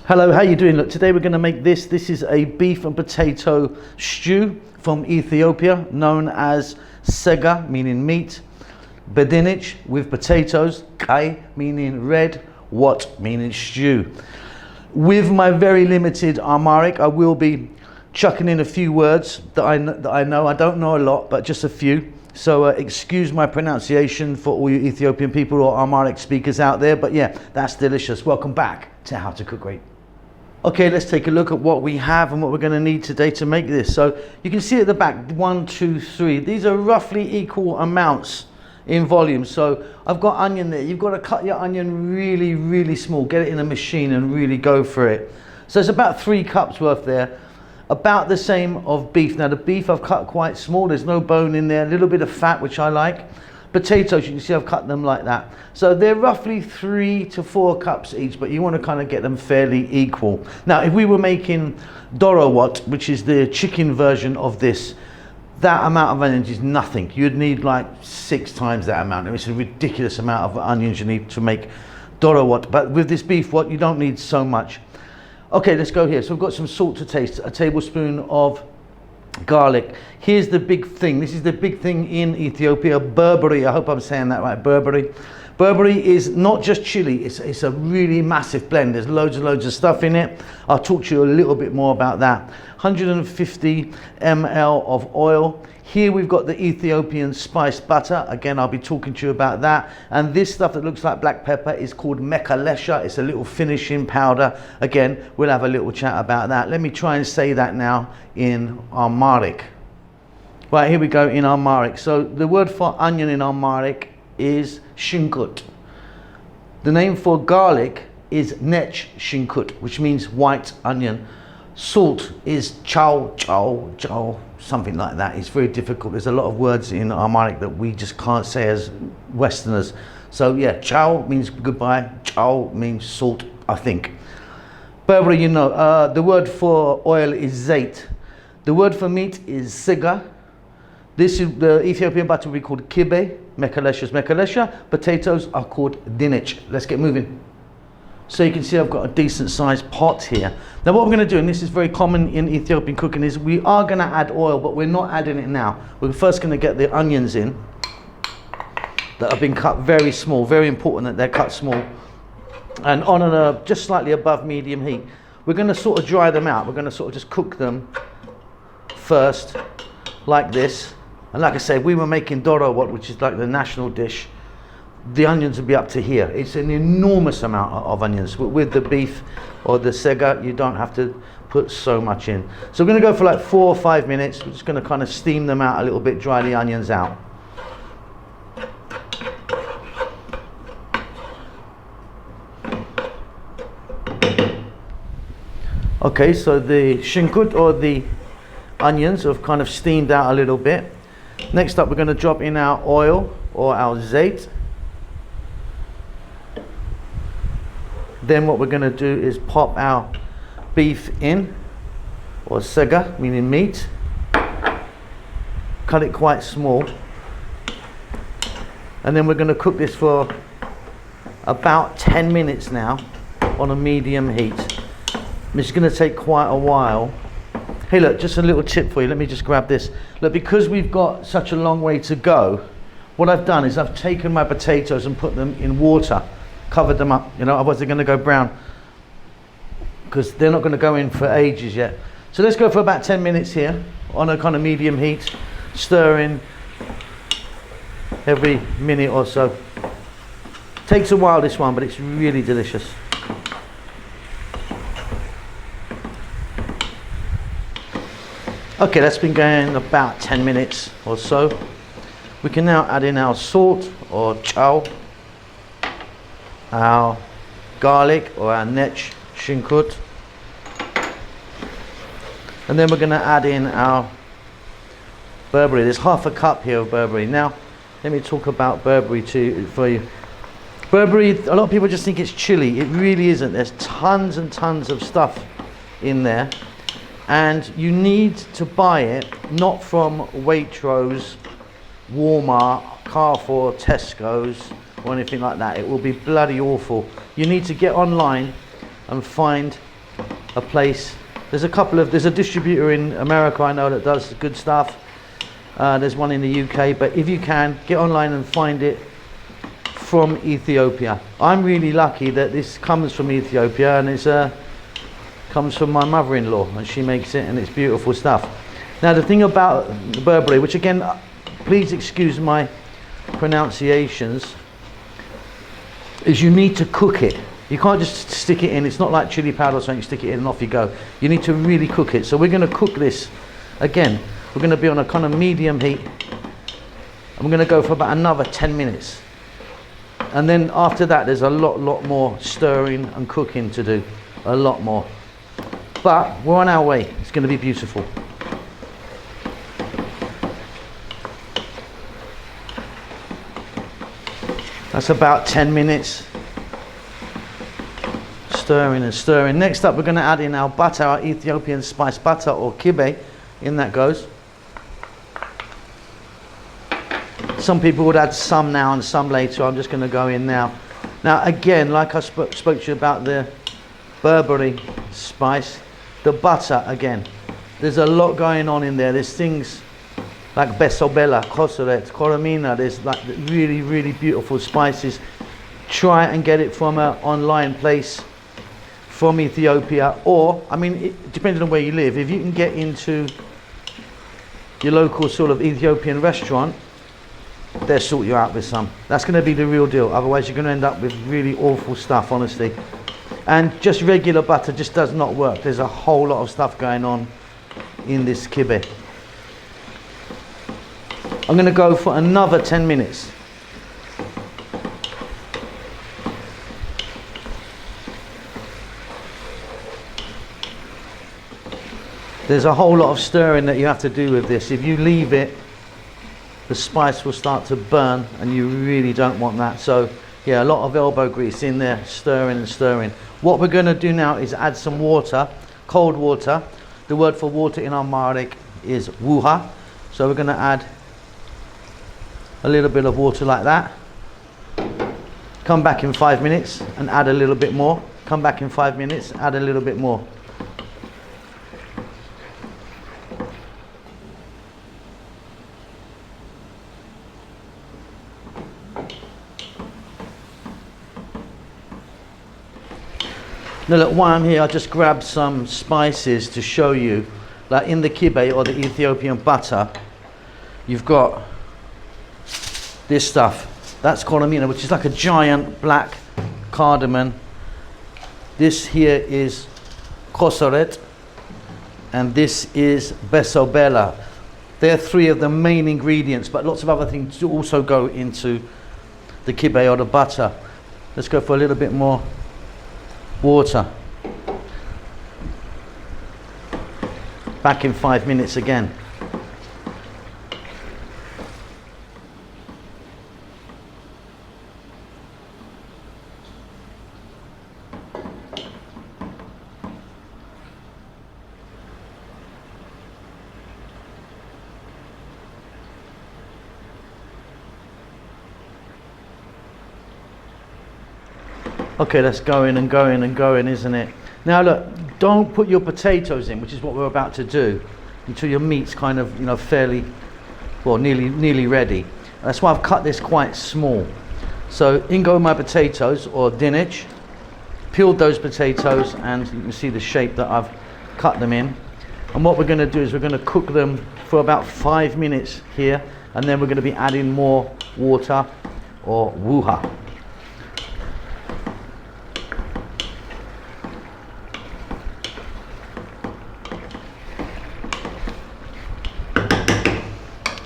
Hello, how you doing? Look, today we're going to make this. This is a beef and potato stew from Ethiopia, known as Siga, meaning meat, Dinach with potatoes, kai, meaning red, wat, meaning stew. With my very limited Amharic, I will be chucking in a few words that I know. I don't know a lot, but just a few. So excuse my pronunciation for all you Ethiopian people or Amharic speakers out there. But yeah, that's delicious. Welcome back to How to Cook Great. Okay, let's take a look at what we have and what we're going to need today to make this. So you can see at the back, 1, 2, 3. These are roughly equal amounts in volume. So I've got onion there. You've got to cut your onion really, really small. Get it in a machine and really go for it. So it's about 3 cups worth there. About the same of beef. Now the beef I've cut quite small. There's no bone in there. A little bit of fat, which I like. Potatoes, you can see I've cut them like that. So they're roughly 3 to 4 cups each, but you want to kind of get them fairly equal. Now, if we were making dorowat, which is the chicken version of this, that amount of onions is nothing. You'd need like 6 times that amount. It's a ridiculous amount of onions you need to make dorowat. But with this beef, what you don't need so much. Okay, let's go here. So we've got some salt to taste, a tablespoon of garlic. Here's the big thing. This is the big thing in Ethiopia, berbere. I hope I'm saying that right, berbere. Berbere is not just chili, it's a really massive blend. There's loads and loads of stuff in it. I'll talk to you a little bit more about that. 150 ml of oil. Here we've got the Ethiopian spiced butter. Again, I'll be talking to you about that. And this stuff that looks like black pepper is called mekalesha. It's a little finishing powder. Again, we'll have a little chat about that. Let me try and say that now in Amharic. Right, here we go in Amharic. So the word for onion in Amharic is shinkut. The name for garlic is nech shinkut, which means white onion. Salt is chow, something like that. It's very difficult. There's a lot of words in Amharic that we just can't say as Westerners. So yeah, chow means goodbye, chow means salt, I think. Berbere, you know, the word for oil is zait. The word for meat is siga. This is the Ethiopian butter will be called kibe. Mekalesha is mekalesha. Potatoes are called dinach. Let's get moving. So you can see I've got a decent sized pot here. Now what we're going to do, and this is very common in Ethiopian cooking, is we are going to add oil, but we're not adding it now. We're first going to get the onions in that have been cut very small. Very important that they're cut small. And on a just slightly above medium heat. We're going to sort of dry them out. We're going to sort of just cook them first like this. And like I said, we were making dorowat, which is like the national dish. The onions will be up to here. It's an enormous amount of onions. With the beef or the sega, you don't have to put so much in. So we're going to go for like 4 or 5 minutes. We're just going to kind of steam them out a little bit, dry the onions out. Okay, so the shinkut or the onions have kind of steamed out a little bit. Next up, we're going to drop in our oil or our zait. Then what we're going to do is pop our beef in, or siga, meaning meat. Cut it quite small. And then we're going to cook this for about 10 minutes now on a medium heat. It's going to take quite a while. Hey look, just a little tip for you. Let me just grab this. Look, because we've got such a long way to go, what I've done is I've taken my potatoes and put them in water. Covered them up, you know, otherwise they're going to go brown because they're not going to go in for ages yet. So let's go for about 10 minutes here on a kind of medium heat, stirring every minute or so. Takes a while this one, but it's really delicious. Okay, that's been going about 10 minutes or so. We can now add in our salt or chow, our garlic or our nech shinkut, and then we're going to add in our berbere. There's half a cup here of berbere. Now let me talk about berbere for you. Berbere, a lot of people just think it's chili. It really isn't. There's tons and tons of stuff in there, and you need to buy it not from Waitrose, Walmart, Carrefour, Tesco's or anything like that. It will be bloody awful. You need to get online and find a place. There's a distributor in America I know that does good stuff. There's one in the UK, but if you can, get online and find it from Ethiopia. I'm really lucky that this comes from Ethiopia, and it's comes from my mother-in-law, and she makes it, and it's beautiful stuff. Now the thing about Burberry, which again, please excuse my pronunciations, is you need to cook it. You can't just stick it in. It's not like chili powder or something, you stick it in and off you go. You need to really cook it. So we're going to cook this again. We're going to be on a kind of medium heat. I'm going to go for about another 10 minutes. And then after that, there's a lot more stirring and cooking to do. A lot more. But we're on our way. It's going to be beautiful. That's about 10 minutes. Stirring and stirring. Next up, we're going to add in our butter, our Ethiopian spice butter, or kibe. In that goes. Some people would add some now and some later. I'm just going to go in now. Now again, like I spoke to you about the Burberry spice, the butter again. There's a lot going on in there. There's things like besobela, kosoret, koromina. There's like really beautiful spices. Try and get it from an online place from Ethiopia, or I mean, depending on where you live, if you can get into your local sort of Ethiopian restaurant, they'll sort you out with some. That's going to be the real deal. Otherwise, you're going to end up with really awful stuff, honestly. And just regular butter just does not work. There's a whole lot of stuff going on in this kibe. I'm going to go for another 10 minutes. There's a whole lot of stirring that you have to do with this. If you leave it, the spice will start to burn, and you really don't want that. So yeah, a lot of elbow grease in there, stirring and stirring. What we're going to do now is add some water, cold water. The word for water in Amharic is wuha. So we're going to add a little bit of water like that. Come back in 5 minutes and add a little bit more. Come back in 5 minutes, add a little bit more. Now look, while I'm here, I just grabbed some spices to show you. Like in the kibe, or the Ethiopian butter, you've got this stuff. That's koromina, which is like a giant black cardamom. This here is kosoret, and this is besobela. They're three of the main ingredients, but lots of other things do also go into the kibe or the butter. Let's go for a little bit more water. Back in 5 minutes again. Okay, that's going and going and going, isn't it? Now look, don't put your potatoes in, which is what we're about to do, until your meat's kind of, you know, fairly, well, nearly ready. That's why I've cut this quite small. So in go my potatoes, or dinach. Peeled those potatoes, and you can see the shape that I've cut them in. And what we're going to do is we're going to cook them for about 5 minutes here, and then we're going to be adding more water, or wuha.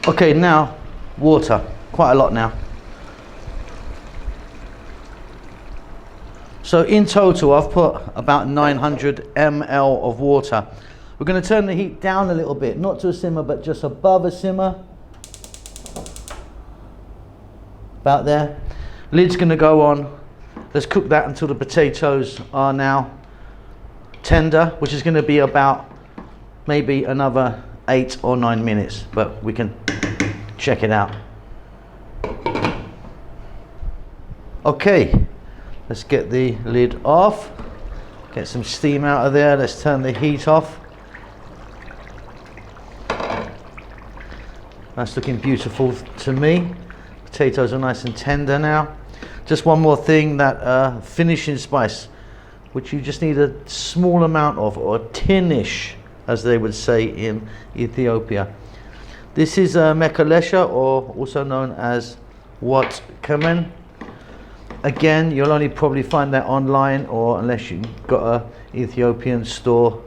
Okay, now water, quite a lot now. So in total, I've put about 900 ml of water. We're going to turn the heat down a little bit, not to a simmer, but just above a simmer. About there. Lid's going to go on. Let's cook that until the potatoes are now tender, which is going to be about maybe another 8 or 9 minutes, but we can check it out. Okay, let's get the lid off. Get some steam out of there. Let's turn the heat off. That's looking beautiful to me. Potatoes are nice and tender now. Just one more thing, that finishing spice, which you just need a small amount of, or tinish, as they would say in Ethiopia. This is mekalesha, or also known as wat kamen. Again, you'll only probably find that online, or unless you've got a Ethiopian store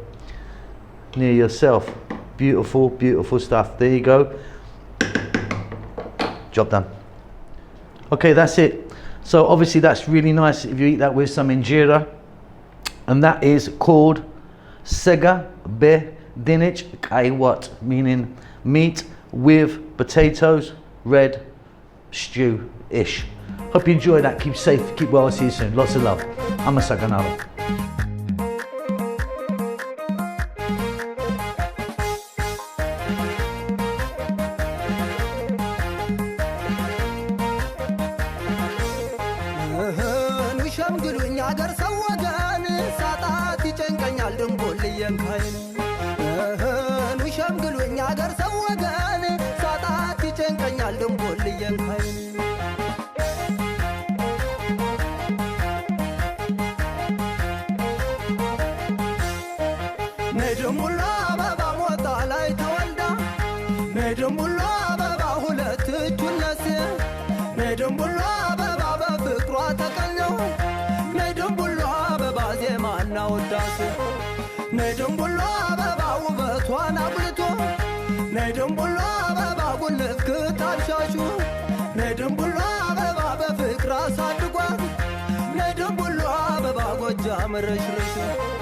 near yourself. Beautiful, beautiful stuff. There you go. Job done. Okay, that's it. So obviously that's really nice if you eat that with some injera, and that is called Siga be Dinach kaiwat, meaning meat with potatoes, red stew-ish. Hope you enjoy that. Keep safe, keep well. I'll see you soon. Lots of love. I'm a Saganaro. Nedum bulwa baba gojja mershreshu